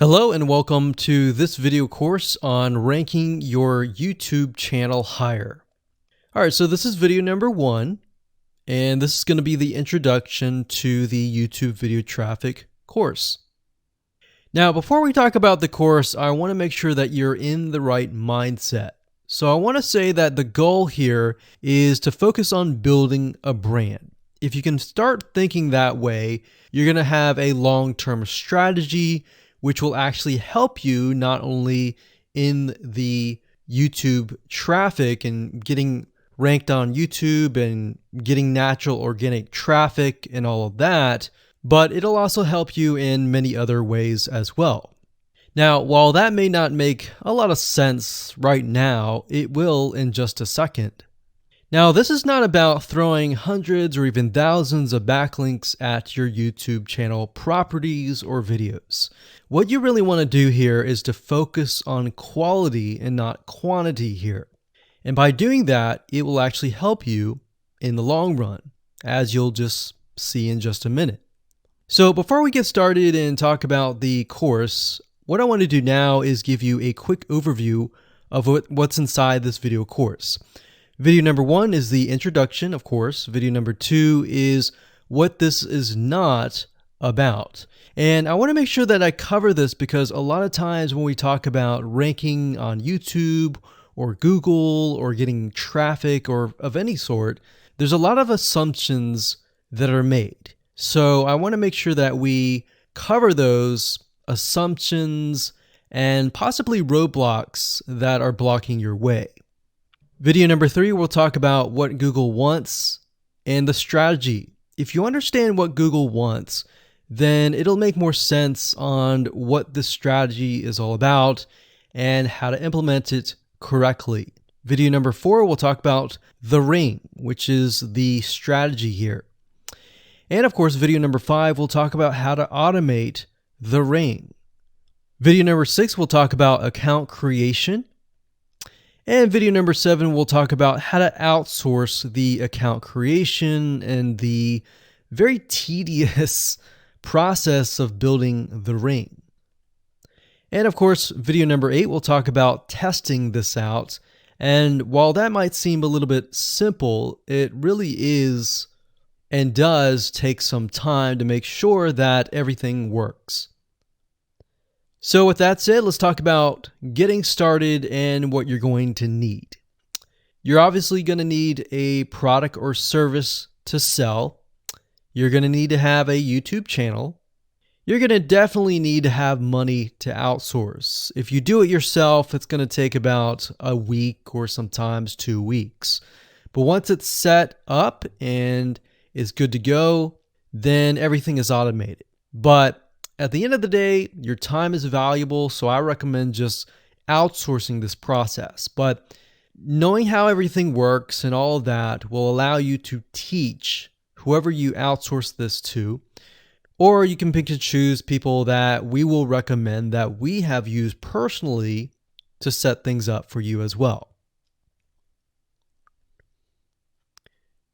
Hello and welcome to this video course on ranking your YouTube channel higher. All right, so this is video number 1, and this is going to be the introduction to the YouTube video traffic course. Now, before we talk about the course, I want to make sure that you're in the right mindset. So I want to say that the goal here is to focus on building a brand. If you can start thinking that way, you're going to have a long-term strategy which will actually help you not only in the YouTube traffic and getting ranked on YouTube and getting natural organic traffic and all of that, but it'll also help you in many other ways as well. Now, while that may not make a lot of sense right now, it will in just a second. Now, this is not about throwing hundreds or even thousands of backlinks at your YouTube channel properties or videos. What you really want to do here is to focus on quality and not quantity here. And by doing that, it will actually help you in the long run, as you'll just see in just a minute. So before we get started and talk about the course, what I want to do now is give you a quick overview of what's inside this video course. Video number 1 is the introduction, of course. Video number 2 is what this is not about. And I want to make sure that I cover this because a lot of times when we talk about ranking on YouTube or Google or getting traffic or of any sort, there's a lot of assumptions that are made. So I want to make sure that we cover those assumptions and possibly roadblocks that are blocking your way. Video number 3, we'll talk about what Google wants and the strategy. If you understand what Google wants, then it'll make more sense on what the strategy is all about and how to implement it correctly. Video number 4, we'll talk about the ring, which is the strategy here. And of course, video number 5, we'll talk about how to automate the ring. Video number 6, we'll talk about account creation. And video number 7, we'll talk about how to outsource the account creation and the very tedious process of building the ring. And of course, video number 8, we'll talk about testing this out. And while that might seem a little bit simple, it really is and does take some time to make sure that everything works. So with that said, let's talk about getting started and what you're going to need. You're obviously going to need a product or service to sell. You're going to need to have a YouTube channel. You're going to definitely need to have money to outsource. If you do it yourself, it's going to take about a week or sometimes 2 weeks. But once it's set up and is good to go, then everything is automated. But at the end of the day, your time is valuable, so I recommend just outsourcing this process. But knowing how everything works and all of that will allow you to teach whoever you outsource this to, or you can pick and choose people that we will recommend that we have used personally to set things up for you as well.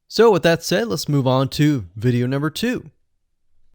So with that said, let's move on to video number 2.